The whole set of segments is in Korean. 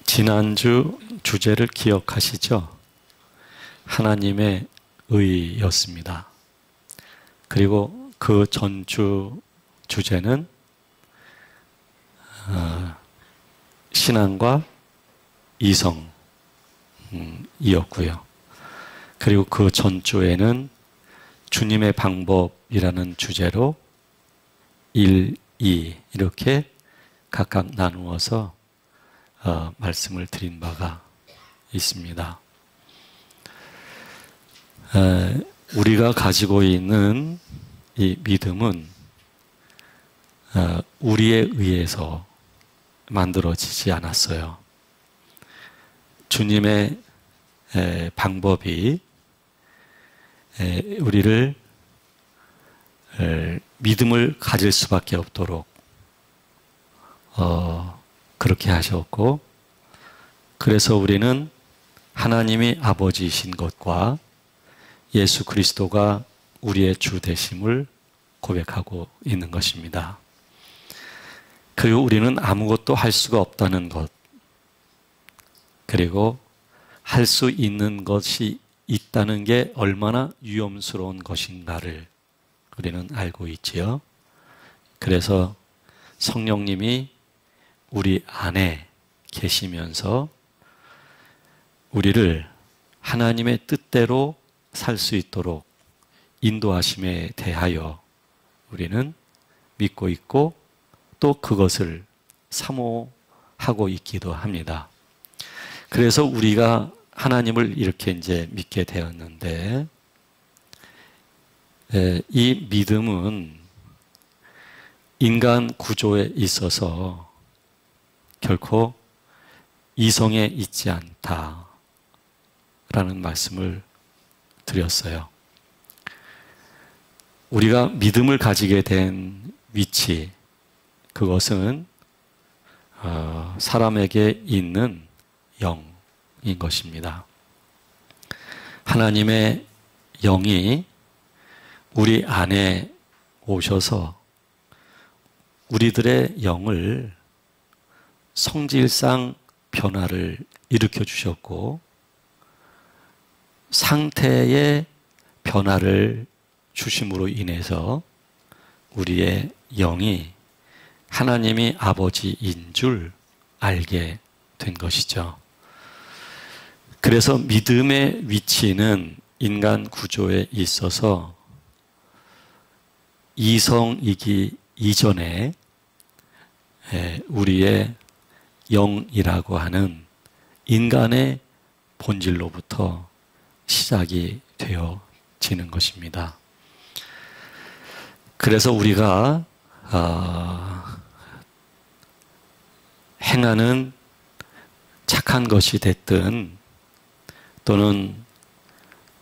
지난주 주제를 기억하시죠? 하나님의 의였습니다. 그리고 그 전주 주제는 신앙과 이성이었고요. 그리고 그 전주에는 주님의 방법이라는 주제로 1, 2 이렇게 각각 나누어서 말씀을 드린 바가 있습니다. 우리가 가지고 있는 이 믿음은 우리에 의해서 만들어지지 않았어요. 주님의 방법이 우리를 믿음을 가질 수밖에 없도록 그렇게 하셨고, 그래서 우리는 하나님이 아버지이신 것과 예수 그리스도가 우리의 주 되심을 고백하고 있는 것입니다. 그리고 우리는 아무것도 할 수가 없다는 것, 그리고 할 수 있는 것이 있다는 게 얼마나 위험스러운 것인가를 우리는 알고 있지요. 그래서 성령님이 우리 안에 계시면서 우리를 하나님의 뜻대로 살 수 있도록 인도하심에 대하여 우리는 믿고 있고 또 그것을 사모하고 있기도 합니다. 그래서 우리가 하나님을 이렇게 이제 믿게 되었는데, 이 믿음은 인간 구조에 있어서 결코 이성에 있지 않다라는 말씀을 드렸어요. 우리가 믿음을 가지게 된 위치, 그것은 사람에게 있는 영인 것입니다. 하나님의 영이 우리 안에 오셔서 우리들의 영을 성질상 변화를 일으켜 주셨고, 상태의 변화를 주심으로 인해서 우리의 영이 하나님이 아버지인 줄 알게 된 것이죠. 그래서 믿음의 위치는 인간 구조에 있어서 이성이기 이전에 우리의 영이라고 하는 인간의 본질로부터 시작이 되어지는 것입니다. 그래서 우리가 행하는 착한 것이 됐든 또는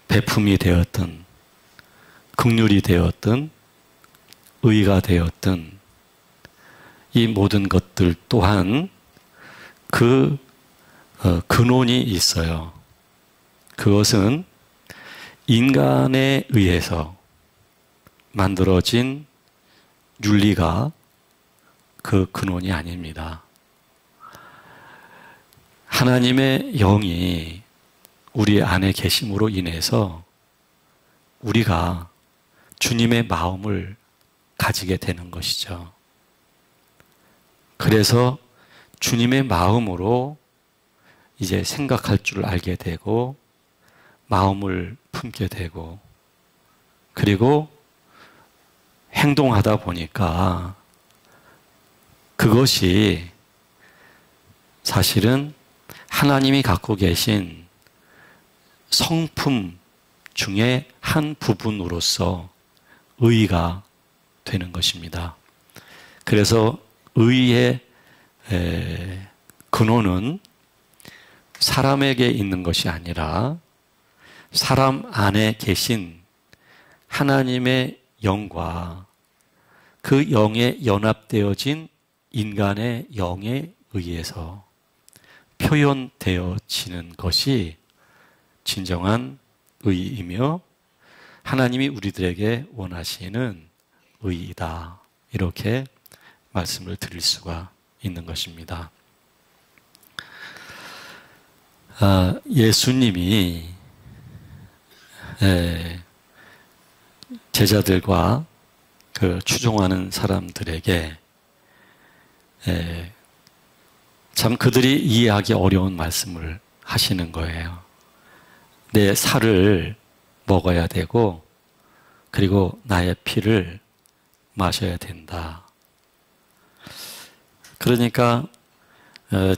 배품이 되었든 긍휼이 되었든 의가 되었든 이 모든 것들 또한 그 근원이 있어요. 그것은 인간에 의해서 만들어진 윤리가 그 근원이 아닙니다. 하나님의 영이 우리 안에 계심으로 인해서 우리가 주님의 마음을 가지게 되는 것이죠. 그래서 주님의 마음으로 이제 생각할 줄 알게 되고 마음을 품게 되고 그리고 행동하다 보니까 그것이 사실은 하나님이 갖고 계신 성품 중에 한 부분으로서 의가 되는 것입니다. 그래서 의의 근원은 사람에게 있는 것이 아니라 사람 안에 계신 하나님의 영과 그 영에 연합되어진 인간의 영에 의해서 표현되어지는 것이 진정한 의이며 하나님이 우리들에게 원하시는 의이다. 이렇게 말씀을 드릴 수가 있는 것입니다. 예수님이 제자들과 그 추종하는 사람들에게 참 그들이 이해하기 어려운 말씀을 하시는 거예요. 내 살을 먹어야 되고 그리고 나의 피를 마셔야 된다. 그러니까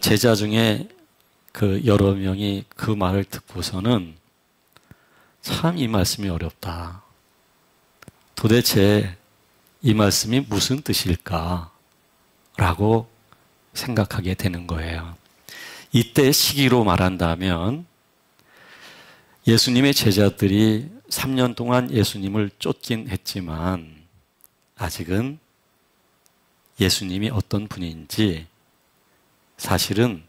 제자 중에 그 여러 명이 그 말을 듣고서는 참 이 말씀이 어렵다. 도대체 이 말씀이 무슨 뜻일까? 라고 생각하게 되는 거예요. 이때 시기로 말한다면 예수님의 제자들이 3년 동안 예수님을 쫓긴 했지만 아직은 예수님이 어떤 분인지 사실은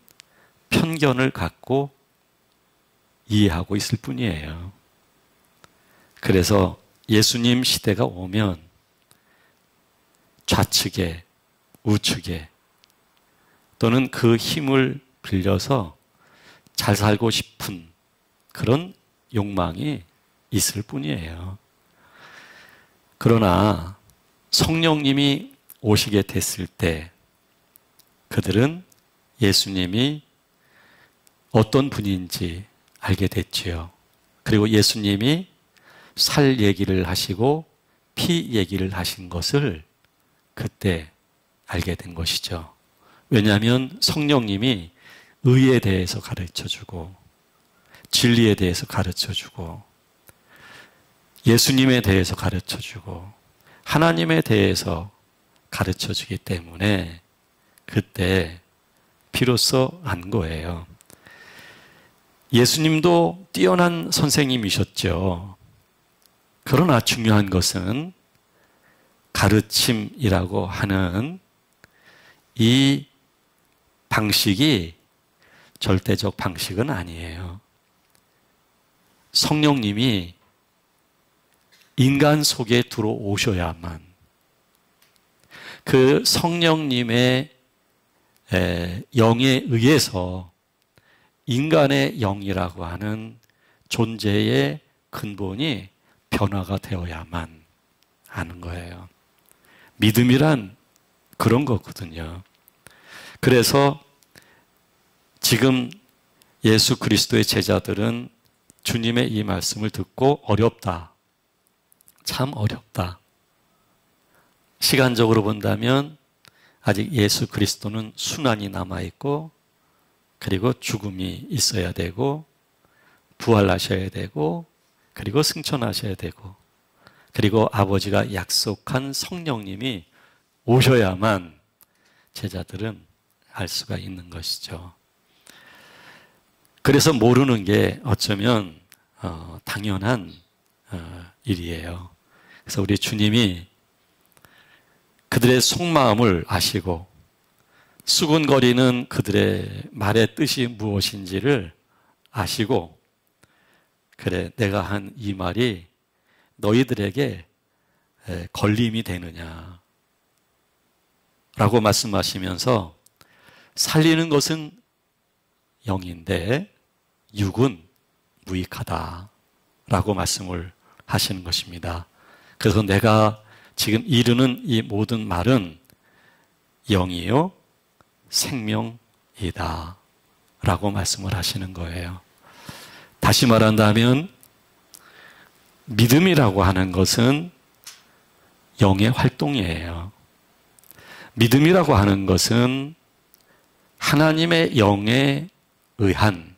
편견을 갖고 이해하고 있을 뿐이에요. 그래서 예수님 시대가 오면 좌측에 우측에 또는 그 힘을 빌려서 잘 살고 싶은 그런 욕망이 있을 뿐이에요. 그러나 성령님이 오시게 됐을 때 그들은 예수님이 어떤 분인지 알게 됐지요. 그리고 예수님이 살 얘기를 하시고 피 얘기를 하신 것을 그때 알게 된 것이죠. 왜냐하면 성령님이 의에 대해서 가르쳐주고 진리에 대해서 가르쳐주고 예수님에 대해서 가르쳐주고 하나님에 대해서 가르쳐주기 때문에 그때 비로소 안 거예요. 예수님도 뛰어난 선생님이셨죠. 그러나 중요한 것은 가르침이라고 하는 이 방식이 절대적 방식은 아니에요. 성령님이 인간 속에 들어오셔야만 그 성령님의 영에 의해서 인간의 영이라고 하는 존재의 근본이 변화가 되어야만 하는 거예요. 믿음이란 그런 거거든요. 그래서 지금 예수 그리스도의 제자들은 주님의 이 말씀을 듣고 어렵다. 참 어렵다. 시간적으로 본다면 아직 예수 그리스도는 순환이 남아있고 그리고 죽음이 있어야 되고 부활하셔야 되고 그리고 승천하셔야 되고 그리고 아버지가 약속한 성령님이 오셔야만 제자들은 알 수가 있는 것이죠. 그래서 모르는 게 어쩌면 당연한 일이에요. 그래서 우리 주님이 그들의 속마음을 아시고 수군거리는 그들의 말의 뜻이 무엇인지를 아시고 그래 내가 한 이 말이 너희들에게 걸림이 되느냐 라고 말씀하시면서 살리는 것은 영인데 육은 무익하다 라고 말씀을 하시는 것입니다. 그래서 내가 지금 이르는 이 모든 말은 영이요 생명이다 라고 말씀을 하시는 거예요. 다시 말한다면 믿음이라고 하는 것은 영의 활동이에요. 믿음이라고 하는 것은 하나님의 영에 의한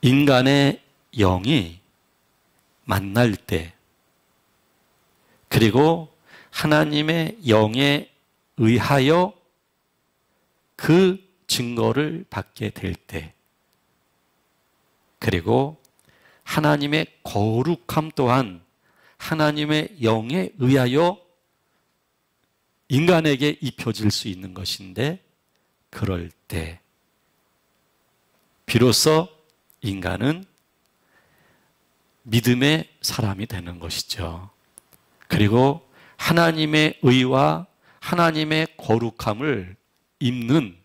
인간의 영이 만날 때 그리고 하나님의 영에 의하여 그 증거를 받게 될 때 그리고 하나님의 거룩함 또한 하나님의 영에 의하여 인간에게 입혀질 수 있는 것인데 그럴 때 비로소 인간은 믿음의 사람이 되는 것이죠. 그리고 하나님의 의와 하나님의 거룩함을 입는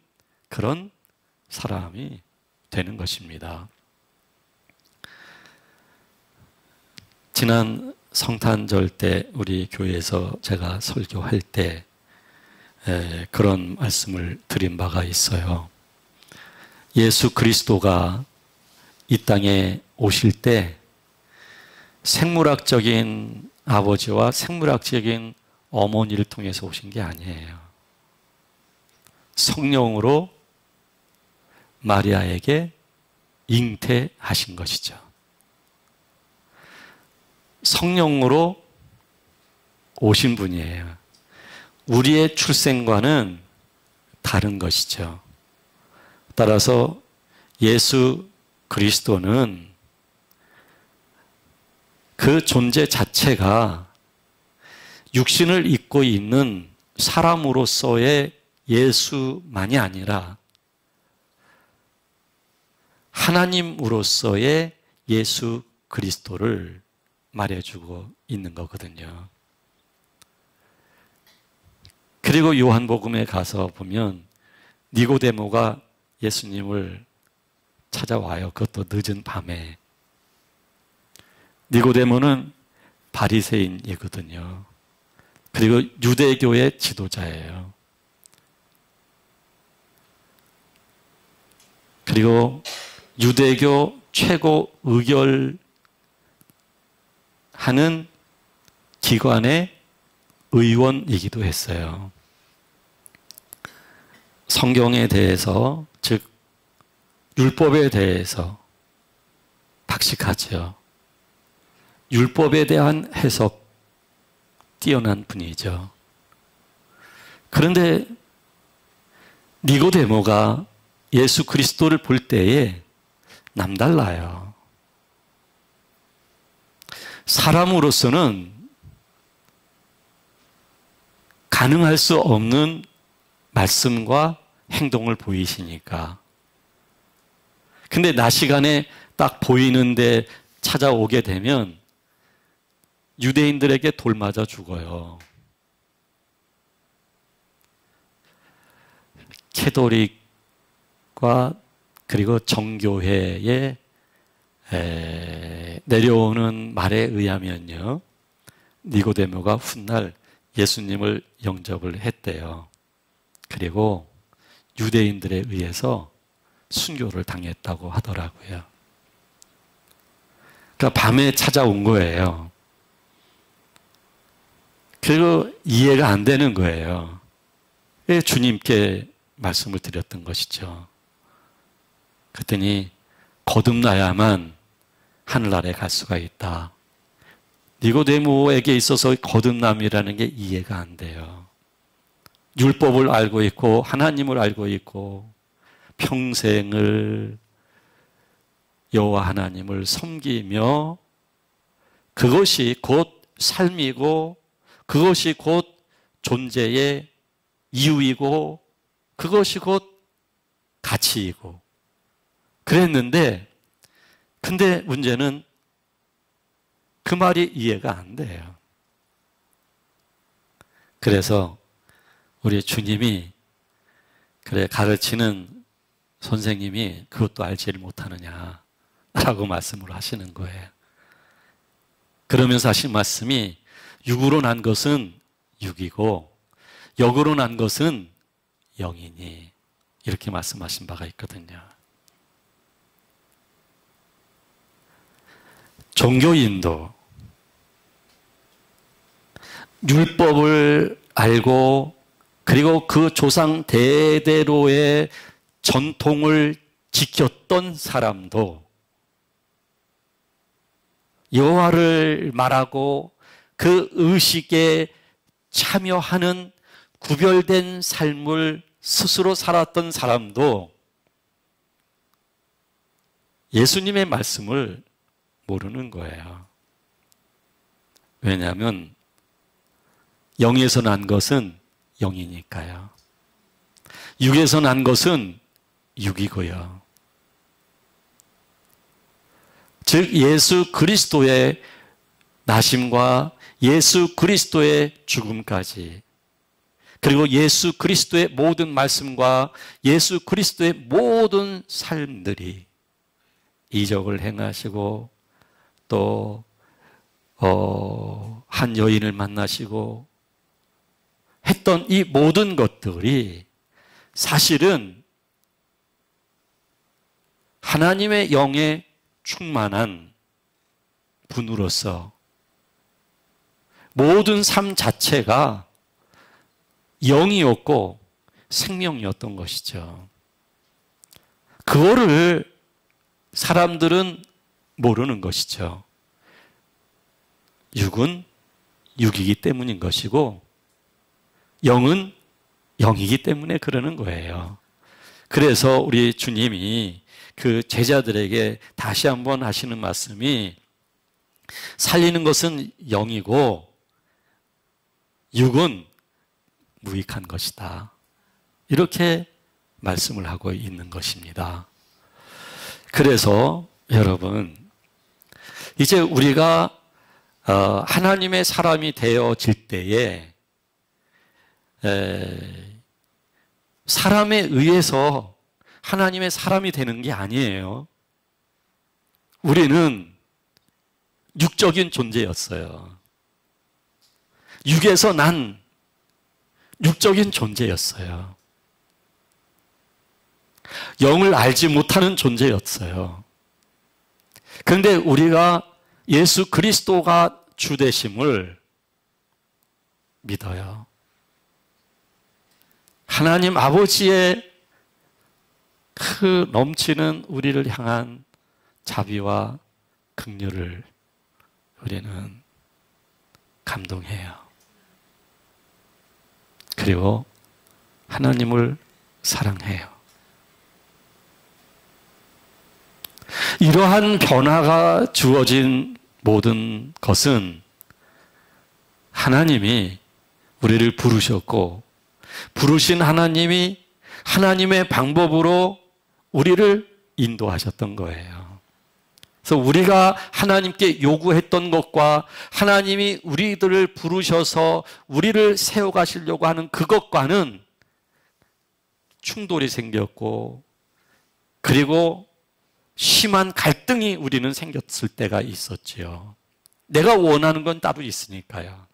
그런 사람이 되는 것입니다. 지난 성탄절 때 우리 교회에서 제가 설교할 때 그런 말씀을 드린 바가 있어요. 예수 그리스도가 이 땅에 오실 때 생물학적인 아버지와 생물학적인 어머니를 통해서 오신 게 아니에요. 성령으로 마리아에게 잉태하신 것이죠. 성령으로 오신 분이에요. 우리의 출생과는 다른 것이죠. 따라서 예수 그리스도는 그 존재 자체가 육신을 입고 있는 사람으로서의 예수만이 아니라 하나님으로서의 예수 그리스도를 말해주고 있는 거거든요. 그리고 요한복음에 가서 보면 니고데모가 예수님을 찾아와요. 그것도 늦은 밤에. 니고데모는 바리새인이거든요. 그리고 유대교의 지도자예요. 그리고 유대교 최고 의결하는 기관의 의원이기도 했어요. 성경에 대해서, 즉 율법에 대해서 박식하죠. 율법에 대한 해석 뛰어난 분이죠. 그런데 니고데모가 예수 그리스도를 볼 때에 남달라요. 사람으로서는 가능할 수 없는 말씀과 행동을 보이시니까. 근데 낮 시간에 딱 보이는데 찾아오게 되면 유대인들에게 돌 맞아 죽어요. 캐톨릭과 그리고 정교회에 내려오는 말에 의하면요, 니고데모가 훗날 예수님을 영접을 했대요. 그리고 유대인들에 의해서 순교를 당했다고 하더라고요. 그러니까 밤에 찾아온 거예요. 그리고 이해가 안 되는 거예요. 주님께 말씀을 드렸던 것이죠. 그랬더니 거듭나야만 하늘나라에 갈 수가 있다. 니고데모에게 있어서 거듭남이라는 게 이해가 안 돼요. 율법을 알고 있고 하나님을 알고 있고 평생을 여호와 하나님을 섬기며 그것이 곧 삶이고 그것이 곧 존재의 이유이고 그것이 곧 가치이고 그랬는데, 근데 문제는 그 말이 이해가 안 돼요. 그래서 우리 주님이 그래 가르치는 선생님이 그것도 알지를 못하느냐 라고 말씀을 하시는 거예요. 그러면서 하신 말씀이 육으로 난 것은 육이고 영으로 난 것은 영이니, 이렇게 말씀하신 바가 있거든요. 종교인도 율법을 알고 그리고 그 조상 대대로의 전통을 지켰던 사람도 여호와를 말하고 그 의식에 참여하는 구별된 삶을 스스로 살았던 사람도 예수님의 말씀을 모르는 거예요. 왜냐하면 영에서 난 것은 영이니까요. 육에서 난 것은 육이고요. 즉 예수 그리스도의 나심과 예수 그리스도의 죽음까지 그리고 예수 그리스도의 모든 말씀과 예수 그리스도의 모든 삶들이 이적을 행하시고 또 한 여인을 만나시고 했던 이 모든 것들이 사실은 하나님의 영에 충만한 분으로서 모든 삶 자체가 영이었고 생명이었던 것이죠. 그거를 사람들은 모르는 것이죠. 육은 육이기 때문인 것이고 영은 영이기 때문에 그러는 거예요. 그래서 우리 주님이 그 제자들에게 다시 한번 하시는 말씀이 살리는 것은 영이고 육은 무익한 것이다. 이렇게 말씀을 하고 있는 것입니다. 그래서 여러분, 이제 우리가 하나님의 사람이 되어질 때에 사람에 의해서 하나님의 사람이 되는 게 아니에요. 우리는 육적인 존재였어요. 육에서 난 육적인 존재였어요. 영을 알지 못하는 존재였어요. 그런데 우리가 예수 그리스도가 주 되심을 믿어요. 하나님 아버지의 그 넘치는 우리를 향한 자비와 긍휼을 우리는 감동해요. 그리고 하나님을 사랑해요. 이러한 변화가 주어진 모든 것은 하나님이 우리를 부르셨고 부르신 하나님이 하나님의 방법으로 우리를 인도하셨던 거예요. 그래서 우리가 하나님께 요구했던 것과 하나님이 우리들을 부르셔서 우리를 세워가시려고 하는 그것과는 충돌이 생겼고 그리고 심한 갈등이 우리는 생겼을 때가 있었지요. 내가 원하는 건 따로 있으니까요.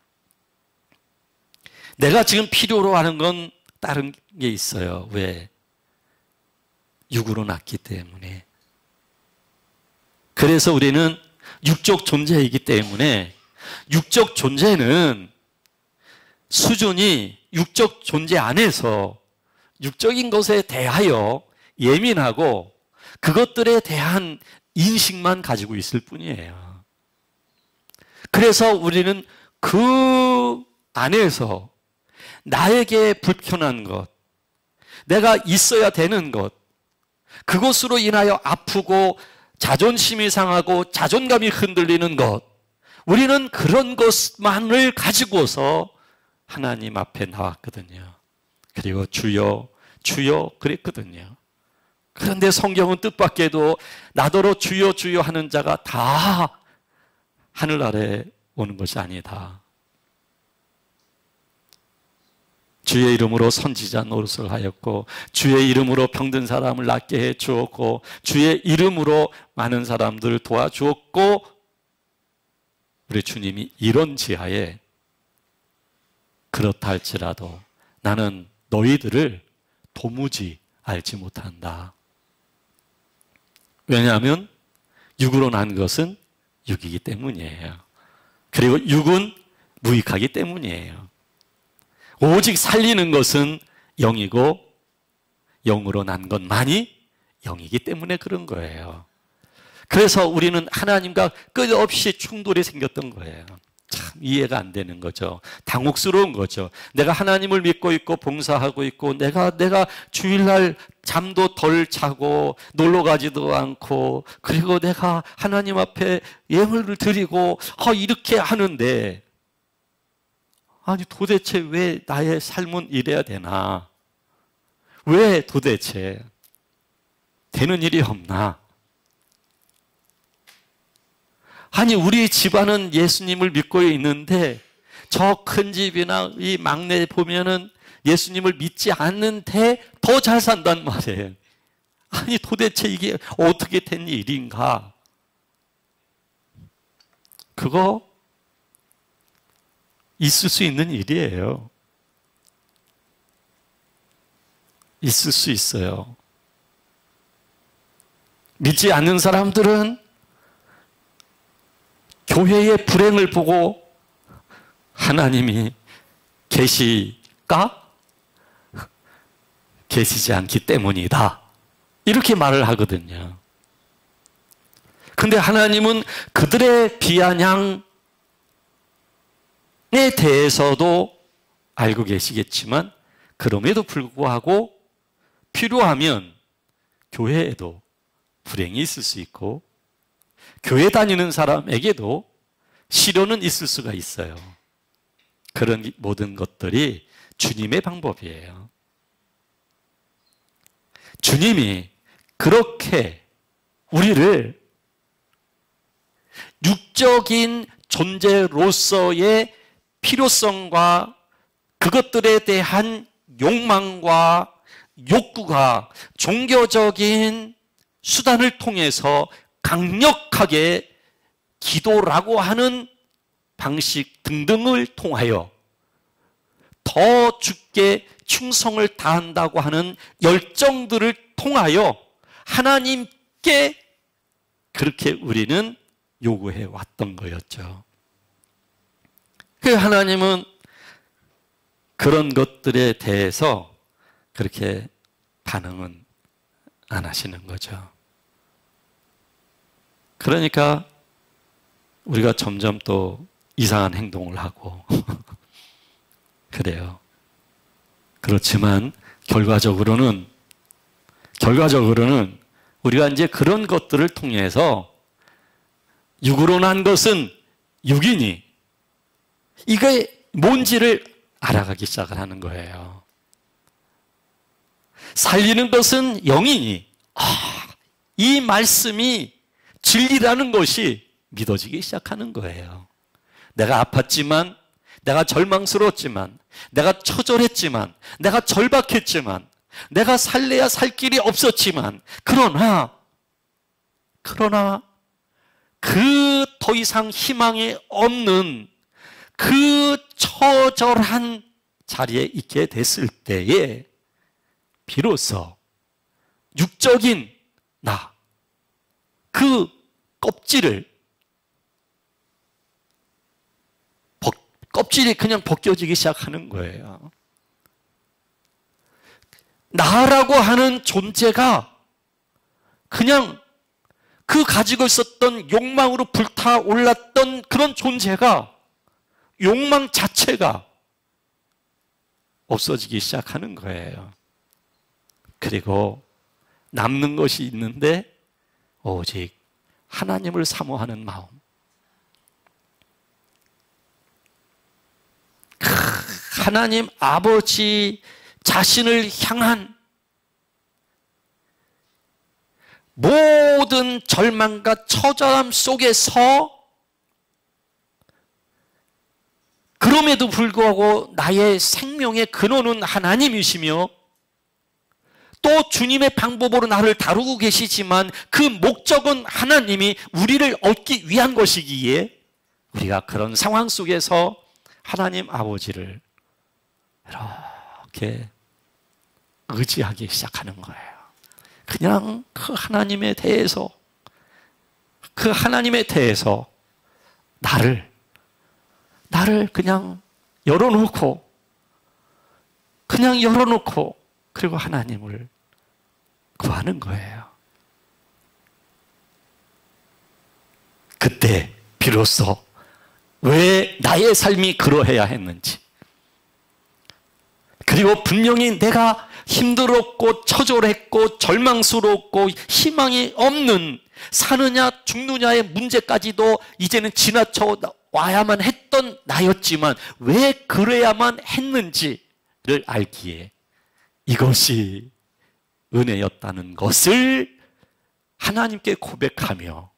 내가 지금 필요로 하는 건 다른 게 있어요. 왜? 육으로 났기 때문에. 그래서 우리는 육적 존재이기 때문에 육적 존재는 수준이 육적 존재 안에서 육적인 것에 대하여 예민하고 그것들에 대한 인식만 가지고 있을 뿐이에요. 그래서 우리는 그 안에서 나에게 불편한 것, 내가 있어야 되는 것, 그것으로 인하여 아프고 자존심이 상하고 자존감이 흔들리는 것, 우리는 그런 것만을 가지고서 하나님 앞에 나왔거든요. 그리고 주여, 주여 그랬거든요. 그런데 성경은 뜻밖에도 나더러 주여 주여 하는 자가 다 하늘 아래 오는 것이 아니다. 주의 이름으로 선지자 노릇을 하였고 주의 이름으로 병든 사람을 낫게 해 주었고 주의 이름으로 많은 사람들을 도와주었고 우리 주님이 이런 지하에 그렇다 할지라도 나는 너희들을 도무지 알지 못한다. 왜냐하면 육으로 난 것은 육이기 때문이에요. 그리고 육은 무익하기 때문이에요. 오직 살리는 것은 영이고 영으로 난 것만이 영이기 때문에 그런 거예요. 그래서 우리는 하나님과 끝없이 충돌이 생겼던 거예요. 참 이해가 안 되는 거죠. 당혹스러운 거죠. 내가 하나님을 믿고 있고 봉사하고 있고 내가 주일날 잠도 덜 자고 놀러 가지도 않고 그리고 내가 하나님 앞에 예물을 드리고 이렇게 하는데 아니 도대체 왜 나의 삶은 이래야 되나? 왜 도대체 되는 일이 없나? 아니 우리 집안은 예수님을 믿고 있는데 저 큰 집이나 이 막내 보면은 예수님을 믿지 않는데 더 잘 산단 말이에요. 아니 도대체 이게 어떻게 된 일인가? 그거 있을 수 있는 일이에요. 있을 수 있어요. 믿지 않는 사람들은 교회의 불행을 보고 하나님이 계실까? 계시지 않기 때문이다. 이렇게 말을 하거든요. 근데 하나님은 그들의 비아냥에 대해서도 알고 계시겠지만 그럼에도 불구하고 필요하면 교회에도 불행이 있을 수 있고 교회 다니는 사람에게도 시련은 있을 수가 있어요. 그런 모든 것들이 주님의 방법이에요. 주님이 그렇게 우리를 육적인 존재로서의 필요성과 그것들에 대한 욕망과 욕구가 종교적인 수단을 통해서 강력하게 기도라고 하는 방식 등등을 통하여 더 주께 충성을 다한다고 하는 열정들을 통하여 하나님께 그렇게 우리는 요구해 왔던 거였죠. 그 하나님은 그런 것들에 대해서 그렇게 반응은 안 하시는 거죠. 그러니까 우리가 점점 또 이상한 행동을 하고 그래요. 그렇지만 결과적으로는 우리가 이제 그런 것들을 통해서 육으로 난 것은 육이니 이게 뭔지를 알아가기 시작을 하는 거예요. 살리는 것은 영이니 이 말씀이 진리라는 것이 믿어지기 시작하는 거예요. 내가 아팠지만, 내가 절망스러웠지만, 내가 처절했지만, 내가 절박했지만, 내가 살래야 살 길이 없었지만, 그러나 그 더 이상 희망이 없는 그 처절한 자리에 있게 됐을 때에 비로소 육적인 나, 그 껍질이 그냥 벗겨지기 시작하는 거예요. 나라고 하는 존재가 그냥 그 가지고 있었던 욕망으로 불타올랐던 그런 존재가 욕망 자체가 없어지기 시작하는 거예요. 그리고 남는 것이 있는데 오직 하나님을 사모하는 마음. 하나님 아버지 자신을 향한 모든 절망과 처절함 속에서 그럼에도 불구하고 나의 생명의 근원은 하나님이시며 또 주님의 방법으로 나를 다루고 계시지만 그 목적은 하나님이 우리를 얻기 위한 것이기에 우리가 그런 상황 속에서 하나님 아버지를 이렇게 의지하기 시작하는 거예요. 그냥 그 하나님에 대해서 나를 그냥 열어놓고 그리고 하나님을 구하는 거예요. 그때 비로소 왜 나의 삶이 그러해야 했는지, 그리고 분명히 내가 힘들었고 처절했고 절망스럽고 희망이 없는 사느냐 죽느냐의 문제까지도 이제는 지나쳐 와야만 했던 나였지만 왜 그래야만 했는지를 알기에 이것이 은혜였다는 것을 하나님께 고백하며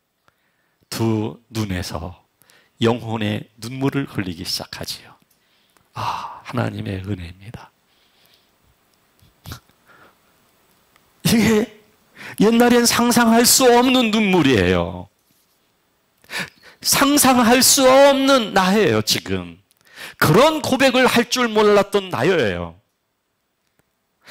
두 눈에서 영혼의 눈물을 흘리기 시작하지요. 아, 하나님의 은혜입니다. 이게 옛날엔 상상할 수 없는 눈물이에요. 상상할 수 없는 나예요, 지금. 그런 고백을 할 줄 몰랐던 나예요.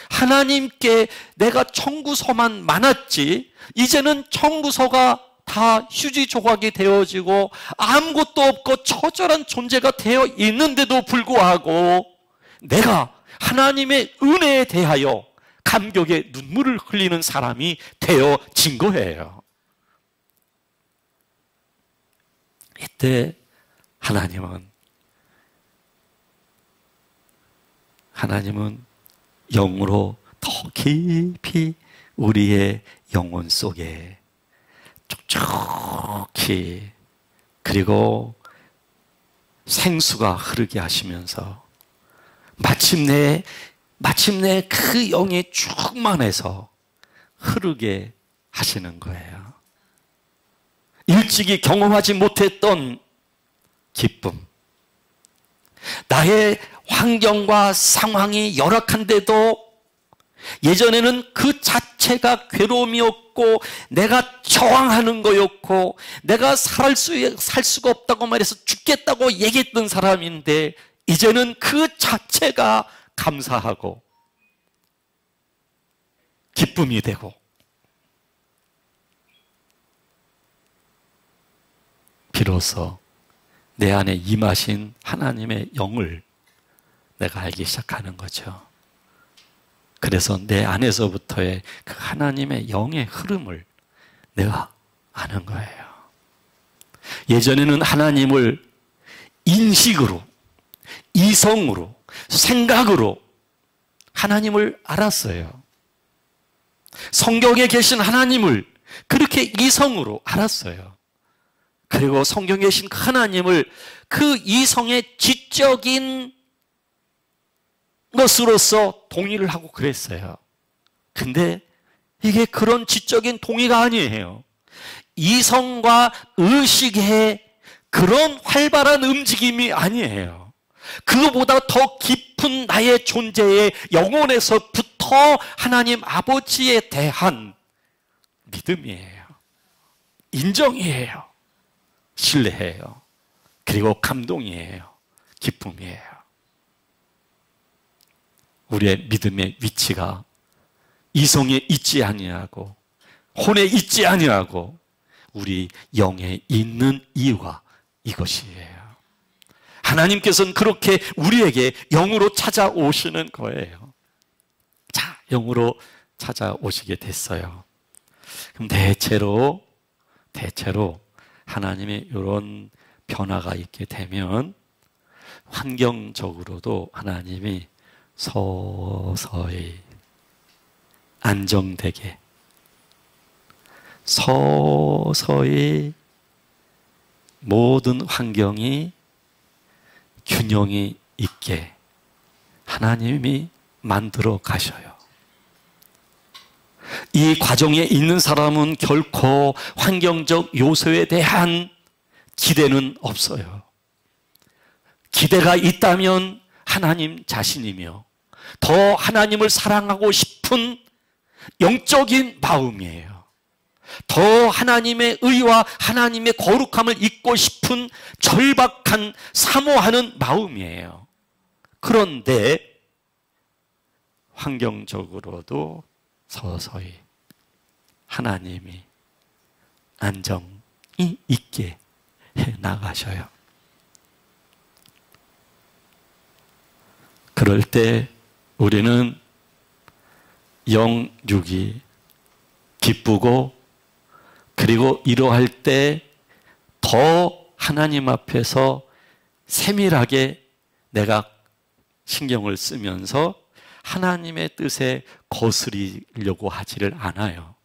하나님께 내가 청구서만 많았지, 이제는 청구서가 다 휴지 조각이 되어지고 아무것도 없고 처절한 존재가 되어 있는데도 불구하고 내가 하나님의 은혜에 대하여 감격의 눈물을 흘리는 사람이 되어진 거예요. 이때 하나님은 영으로 더 깊이 우리의 영혼 속에 촉촉히, 그리고 생수가 흐르게 하시면서 마침내 그 영이 충만해서 흐르게 하시는 거예요. 일찍이 경험하지 못했던 기쁨, 나의 환경과 상황이 열악한데도 예전에는 그 자체가 괴로움이었고 내가 저항하는 거였고 내가 살 수가 없다고 말해서 죽겠다고 얘기했던 사람인데, 이제는 그 자체가 감사하고 기쁨이 되고, 비로소 내 안에 임하신 하나님의 영을 내가 알기 시작하는 거죠. 그래서 내 안에서부터의 그 하나님의 영의 흐름을 내가 아는 거예요. 예전에는 하나님을 인식으로, 이성으로, 생각으로 하나님을 알았어요. 성경에 계신 하나님을 그렇게 이성으로 알았어요. 그리고 성경에 계신 하나님을 그 이성의 지적인 것으로서 동의를 하고 그랬어요. 근데 이게 그런 지적인 동의가 아니에요. 이성과 의식의 그런 활발한 움직임이 아니에요. 그거보다 더 깊은 나의 존재의 영혼에서부터 하나님 아버지에 대한 믿음이에요. 인정이에요. 신뢰해요. 그리고 감동이에요. 기쁨이에요. 우리의 믿음의 위치가 이성에 있지 아니하고 혼에 있지 아니하고 우리 영에 있는 이유가 이것이에요. 하나님께서는 그렇게 우리에게 영으로 찾아오시는 거예요. 자, 영으로 찾아오시게 됐어요. 그럼 대체로 하나님의 이런 변화가 있게 되면 환경적으로도 하나님이 서서히 안정되게, 서서히 모든 환경이 균형이 있게 하나님이 만들어 가셔요. 이 과정에 있는 사람은 결코 환경적 요소에 대한 기대는 없어요. 기대가 있다면 하나님 자신이며 더 하나님을 사랑하고 싶은 영적인 마음이에요. 더 하나님의 의와 하나님의 거룩함을 잊고 싶은 절박한 사모하는 마음이에요. 그런데 환경적으로도 서서히 하나님이 안정이 있게 해 나가셔요. 그럴 때 우리는 영육이 기쁘고, 그리고 이러할 때 더 하나님 앞에서 세밀하게 내가 신경을 쓰면서 하나님의 뜻에 거스리려고 하지를 않아요.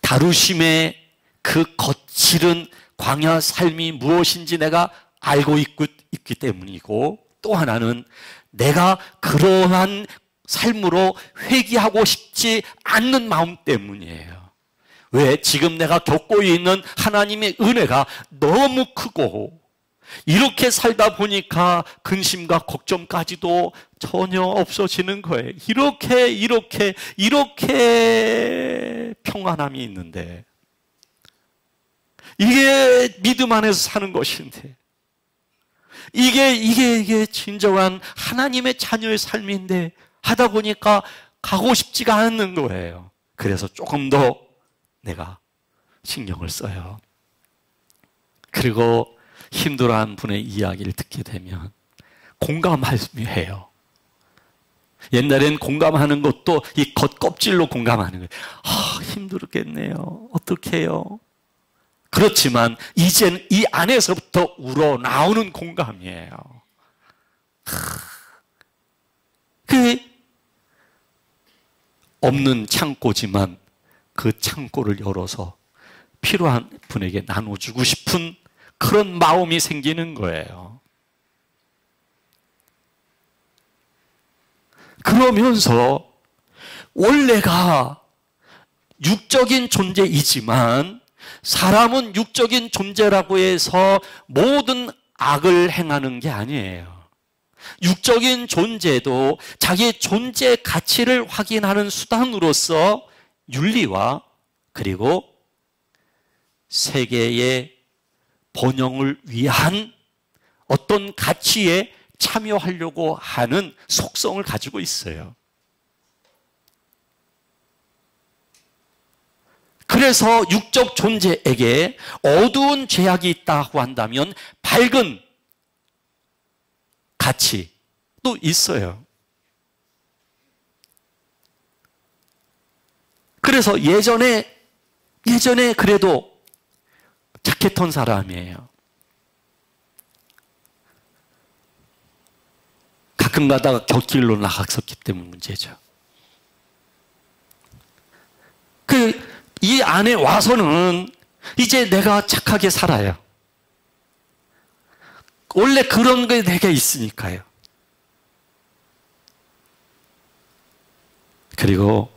다루심의 그 거칠은 광야 삶이 무엇인지 내가 알고 있기 때문이고, 또 하나는 내가 그러한 삶으로 회귀하고 싶지 않는 마음 때문이에요. 왜? 지금 내가 겪고 있는 하나님의 은혜가 너무 크고 이렇게 살다 보니까 근심과 걱정까지도 전혀 없어지는 거예요. 이렇게 평안함이 있는데, 이게 믿음 안에서 사는 것인데, 이게 진정한 하나님의 자녀의 삶인데 하다 보니까 가고 싶지가 않는 거예요. 그래서 조금 더 내가 신경을 써요. 그리고 힘들어하는 분의 이야기를 듣게 되면 공감해요. 옛날엔 공감하는 것도 이 겉껍질로 공감하는 거예요. 힘들었겠네요. 어떡해요? 그렇지만 이젠 이 안에서부터 우러나오는 공감이에요. 그 없는 창고지만 그 창고를 열어서 필요한 분에게 나눠주고 싶은 그런 마음이 생기는 거예요. 그러면서 원래가 육적인 존재이지만 사람은 육적인 존재라고 해서 모든 악을 행하는 게 아니에요. 육적인 존재도 자기의 존재 가치를 확인하는 수단으로서 윤리와 그리고 세계의 번영을 위한 어떤 가치에 참여하려고 하는 속성을 가지고 있어요. 그래서 육적 존재에게 어두운 죄악이 있다고 한다면 밝은 가치도 있어요. 그래서 예전에 그래도 착했던 사람이에요. 가끔 가다가 곁길로 나갔었기 때문에 문제죠. 이 안에 와서는 이제 내가 착하게 살아요. 원래 그런 게 내게 있으니까요. 그리고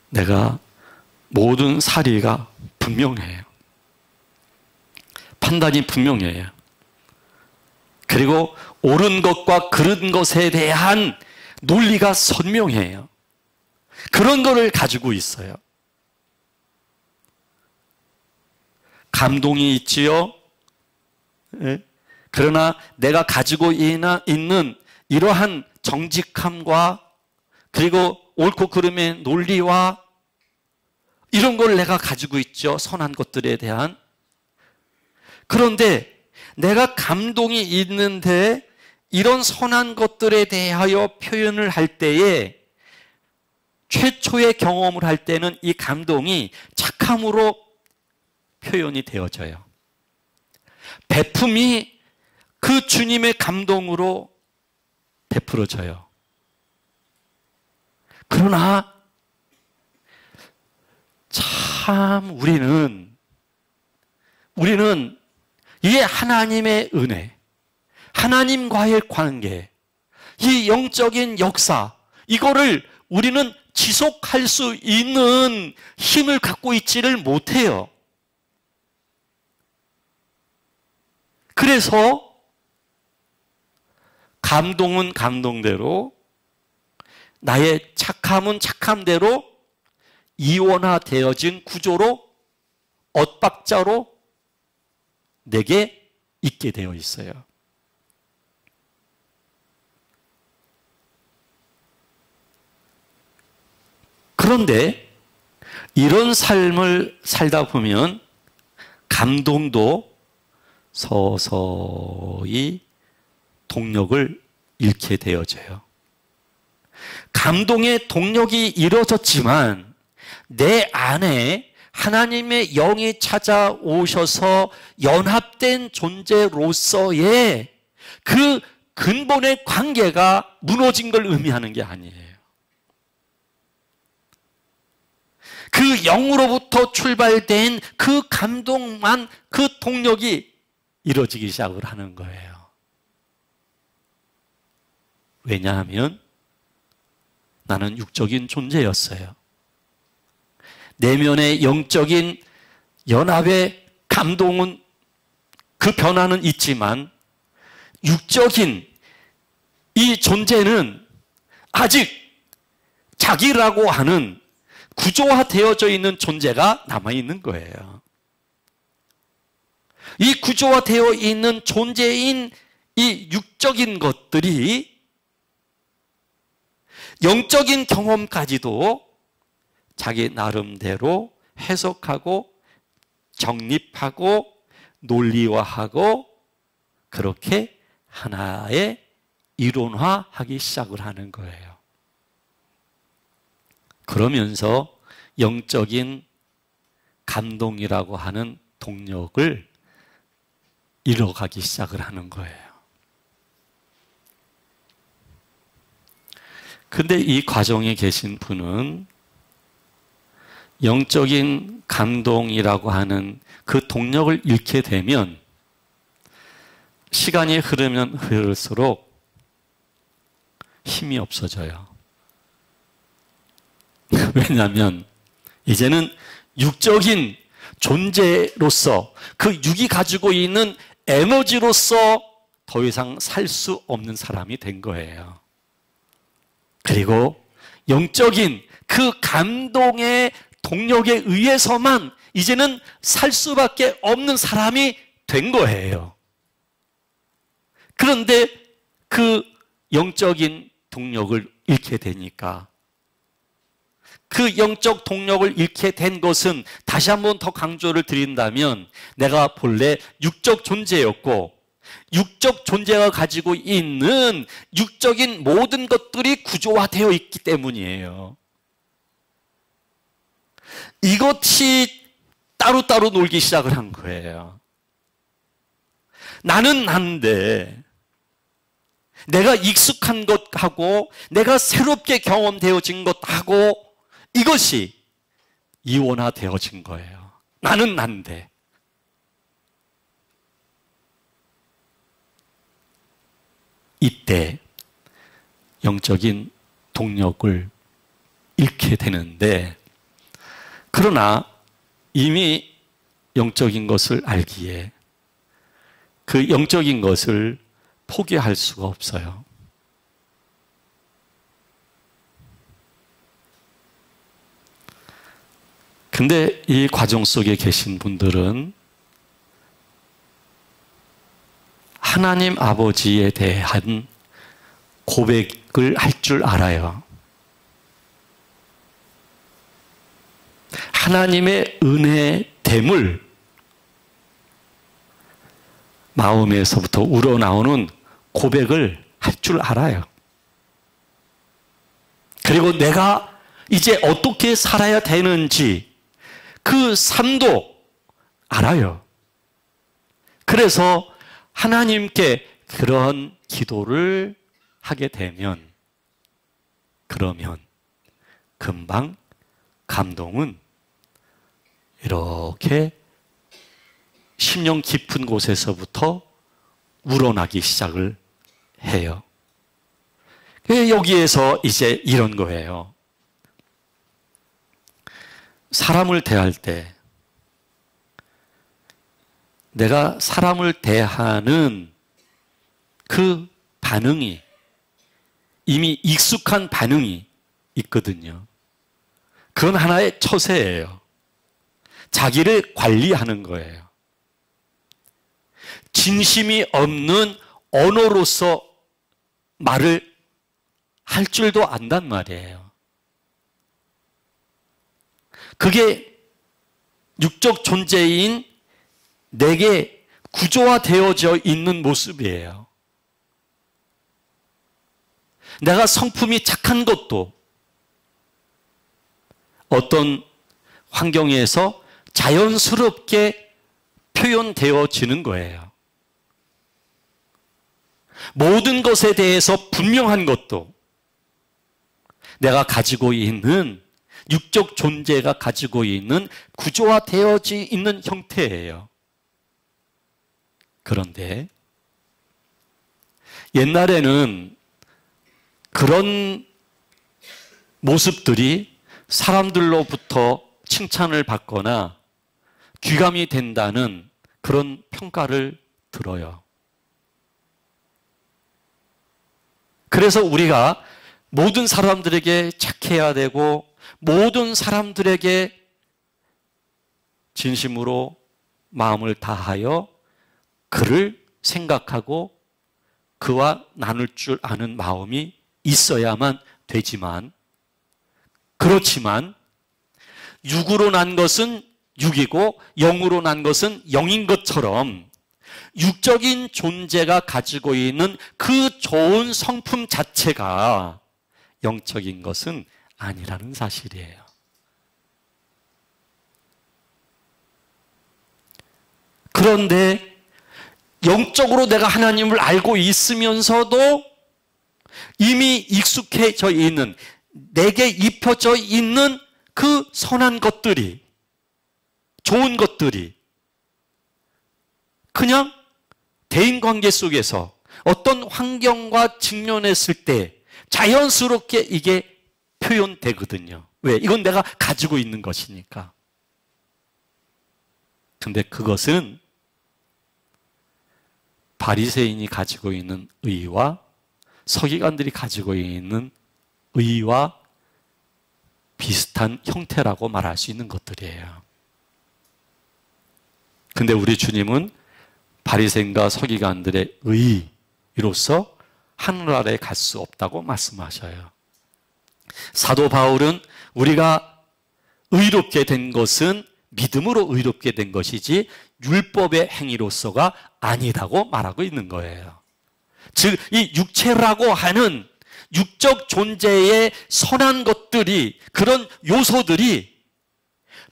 내가 모든 사리가 분명해요. 판단이 분명해요. 그리고 옳은 것과 그른 것에 대한 논리가 선명해요. 그런 거를 가지고 있어요. 감동이 있지요. 예? 그러나 내가 가지고 있는 이러한 정직함과 그리고 옳고 그름의 논리와 이런 걸 내가 가지고 있죠. 선한 것들에 대한. 그런데 내가 감동이 있는데 이런 선한 것들에 대하여 표현을 할 때에 최초의 경험을 할 때는 이 감동이 착함으로 표현이 되어져요. 베품이 그 주님의 감동으로 베풀어져요. 그러나 참 우리는 이 하나님의 은혜, 하나님과의 관계, 이 영적인 역사, 이거를 우리는 지속할 수 있는 힘을 갖고 있지를 못해요. 그래서 감동은 감동대로, 나의 착함은 착함대로 이원화되어진 구조로 엇박자로 내게 있게 되어 있어요. 그런데 이런 삶을 살다 보면 감동도 서서히 동력을 잃게 되어져요. 감동의 동력이 이루어졌지만 내 안에 하나님의 영이 찾아오셔서 연합된 존재로서의 그 근본의 관계가 무너진 걸 의미하는 게 아니에요. 그 영으로부터 출발된 그 감동만, 그 동력이 이루어지기 시작을 하는 거예요. 왜냐하면 나는 육적인 존재였어요. 내면의 영적인 연합의 감동은 그 변화는 있지만 육적인 이 존재는 아직 자기라고 하는 구조화되어져 있는 존재가 남아있는 거예요. 이 구조화되어 있는 존재인 이 육적인 것들이 영적인 경험까지도 자기 나름대로 해석하고 정립하고 논리화하고 그렇게 하나의 이론화하기 시작을 하는 거예요. 그러면서 영적인 감동이라고 하는 동력을 잃어가기 시작을 하는 거예요. 근데 이 과정에 계신 분은 영적인 감동이라고 하는 그 동력을 잃게 되면 시간이 흐르면 흐를수록 힘이 없어져요. 왜냐하면 이제는 육적인 존재로서 그 육이 가지고 있는 에너지로서 더 이상 살 수 없는 사람이 된 거예요. 그리고 영적인 그 감동의 동력에 의해서만 이제는 살 수밖에 없는 사람이 된 거예요. 그런데 그 영적인 동력을 잃게 되니까 그 영적 동력을 잃게 된 것은 다시 한번 더 강조를 드린다면 내가 본래 육적 존재였고 육적 존재가 가지고 있는 육적인 모든 것들이 구조화되어 있기 때문이에요. 이것이 따로따로 놀기 시작을 한 거예요. 나는 난데 내가 익숙한 것하고 내가 새롭게 경험되어진 것하고 이것이 이원화되어진 거예요. 나는 난데. 이때 영적인 동력을 잃게 되는데 그러나 이미 영적인 것을 알기에 그 영적인 것을 포기할 수가 없어요. 근데 이 과정 속에 계신 분들은 하나님 아버지에 대한 고백을 할 줄 알아요. 하나님의 은혜됨을 마음에서부터 우러나오는 고백을 할 줄 알아요. 그리고 내가 이제 어떻게 살아야 되는지 그 삶도 알아요. 그래서 하나님께 그런 기도를 하게 되면 그러면 금방 감동은 이렇게 심령 깊은 곳에서부터 우러나기 시작을 해요. 여기에서 이제 이런 거예요. 사람을 대할 때 내가 사람을 대하는 그 반응이 이미 익숙한 반응이 있거든요. 그건 하나의 처세예요. 자기를 관리하는 거예요. 진심이 없는 언어로서 말을 할 줄도 안단 말이에요. 그게 육적 존재인 내게 구조화되어져 있는 모습이에요. 내가 성품이 착한 것도 어떤 환경에서 자연스럽게 표현되어지는 거예요. 모든 것에 대해서 분명한 것도 내가 가지고 있는 육적 존재가 가지고 있는 구조화되어져 있는 형태예요. 그런데 옛날에는 그런 모습들이 사람들로부터 칭찬을 받거나 귀감이 된다는 그런 평가를 들어요. 그래서 우리가 모든 사람들에게 착해야 되고 모든 사람들에게 진심으로 마음을 다하여 그를 생각하고 그와 나눌 줄 아는 마음이 있어야만 되지만, 그렇지만 육으로 난 것은 육이고 영으로 난 것은 영인 것처럼 육적인 존재가 가지고 있는 그 좋은 성품 자체가 영적인 것은 아니라는 사실이에요. 그런데 영적으로 내가 하나님을 알고 있으면서도 이미 익숙해져 있는, 내게 입혀져 있는 그 선한 것들이, 좋은 것들이 그냥 대인관계 속에서 어떤 환경과 직면했을 때 자연스럽게 이게 표현되거든요. 왜? 이건 내가 가지고 있는 것이니까. 근데 그것은 바리새인이 가지고 있는 의와 서기관들이 가지고 있는 의와 비슷한 형태라고 말할 수 있는 것들이에요. 근데 우리 주님은 바리새인과 서기관들의 의로서 하늘 아래 갈 수 없다고 말씀하셔요. 사도 바울은 우리가 의롭게 된 것은 믿음으로 의롭게 된 것이지 율법의 행위로서가 아니다고 말하고 있는 거예요. 즉, 이 육체라고 하는 육적 존재의 선한 것들이, 그런 요소들이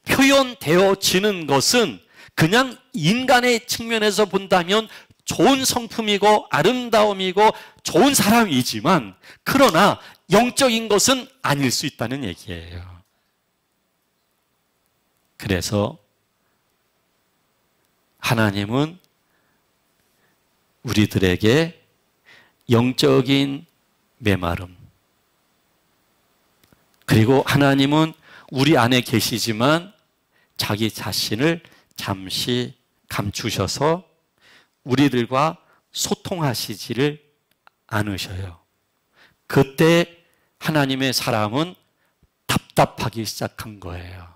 표현되어지는 것은 그냥 인간의 측면에서 본다면 좋은 성품이고 아름다움이고 좋은 사람이지만, 그러나 영적인 것은 아닐 수 있다는 얘기예요. 그래서 하나님은 우리들에게 영적인 메마름, 그리고 하나님은 우리 안에 계시지만 자기 자신을 잠시 감추셔서 우리들과 소통하시지를 않으셔요. 그때 하나님의 사람은 답답하기 시작한 거예요.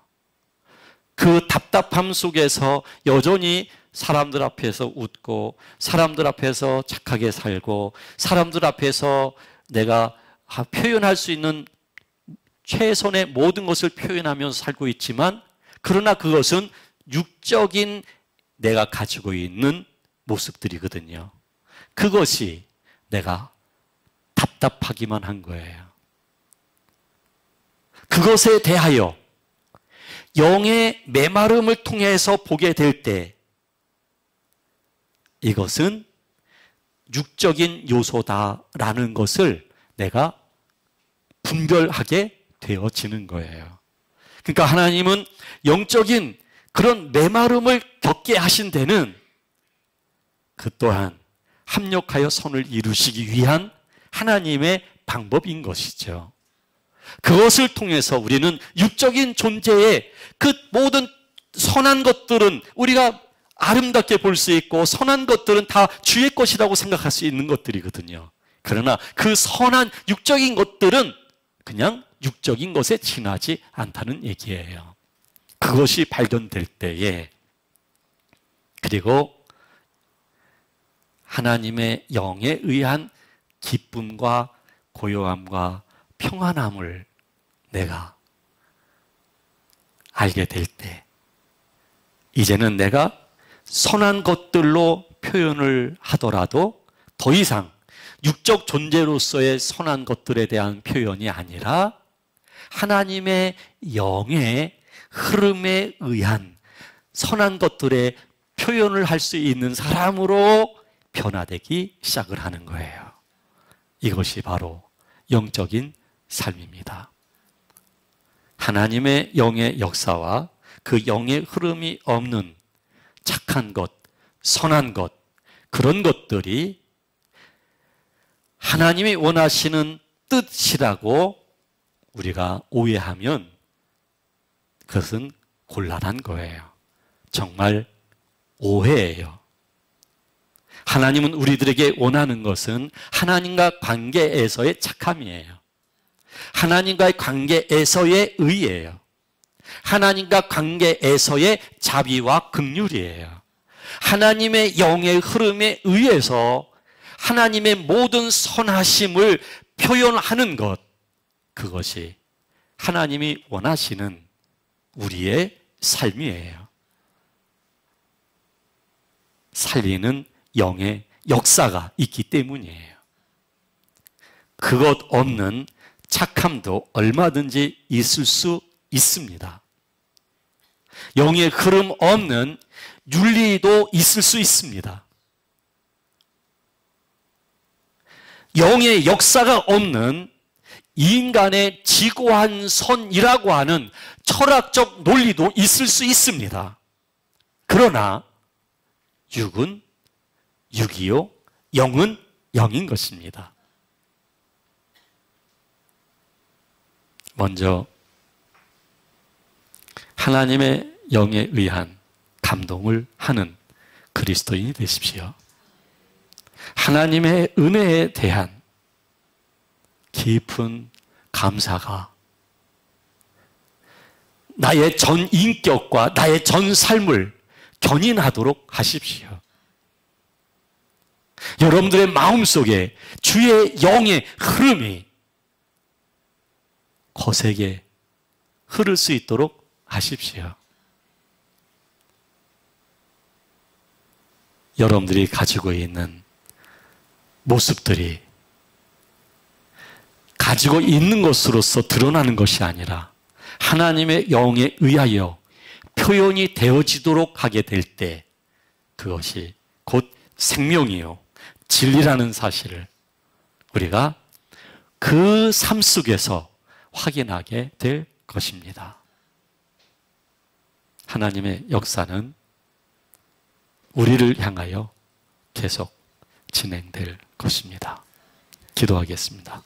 그 답답함 속에서 여전히 사람들 앞에서 웃고, 사람들 앞에서 착하게 살고, 사람들 앞에서 내가 표현할 수 있는 최선의 모든 것을 표현하면서 살고 있지만, 그러나 그것은 육적인 내가 가지고 있는 모습들이거든요. 그것이 내가 답답하기만 한 거예요. 그것에 대하여 영의 메마름을 통해서 보게 될 때 이것은 육적인 요소다라는 것을 내가 분별하게 되어지는 거예요. 그러니까 하나님은 영적인 그런 메마름을 겪게 하신 데는 그 또한 합력하여 선을 이루시기 위한 하나님의 방법인 것이죠. 그것을 통해서 우리는 육적인 존재의 그 모든 선한 것들은 우리가 아름답게 볼 수 있고, 선한 것들은 다 주의 것이라고 생각할 수 있는 것들이거든요. 그러나 그 선한 육적인 것들은 그냥 육적인 것에 지나지 않다는 얘기예요. 그것이 발견될 때에, 그리고 하나님의 영에 의한 기쁨과 고요함과 평안함을 내가 알게 될 때, 이제는 내가 선한 것들로 표현을 하더라도 더 이상 육적 존재로서의 선한 것들에 대한 표현이 아니라 하나님의 영의 흐름에 의한 선한 것들의 표현을 할 수 있는 사람으로 변화되기 시작을 하는 거예요. 이것이 바로 영적인 삶입니다. 하나님의 영의 역사와 그 영의 흐름이 없는 착한 것, 선한 것, 그런 것들이 하나님이 원하시는 뜻이라고 우리가 오해하면 그것은 곤란한 거예요. 정말 오해예요. 하나님은 우리들에게 원하는 것은 하나님과 관계에서의 착함이에요. 하나님과의 관계에서의 의예요. 하나님과 관계에서의 자비와 긍휼이에요. 하나님의 영의 흐름에 의해서 하나님의 모든 선하심을 표현하는 것, 그것이 하나님이 원하시는 우리의 삶이에요. 살리는 영의 역사가 있기 때문이에요. 그것 없는 착함도 얼마든지 있을 수 있습니다. 영의 흐름 없는 윤리도 있을 수 있습니다. 영의 역사가 없는 인간의 지고한 선이라고 하는 철학적 논리도 있을 수 있습니다. 그러나 육은 육이요, 영은 영인 것입니다. 먼저 하나님의 영에 의한 감동을 하는 그리스도인이 되십시오. 하나님의 은혜에 대한 깊은 감사가 나의 전 인격과 나의 전 삶을 견인하도록 하십시오. 여러분들의 마음속에 주의 영의 흐름이 거세게 흐를 수 있도록 하십시오. 여러분들이 가지고 있는 모습들이 가지고 있는 것으로서 드러나는 것이 아니라 하나님의 영에 의하여 표현이 되어지도록 하게 될 때 그것이 곧 생명이요, 진리라는 사실을 우리가 그 삶 속에서 확인하게 될 것입니다. 하나님의 역사는 우리를 향하여 계속 진행될 것입니다. 기도하겠습니다.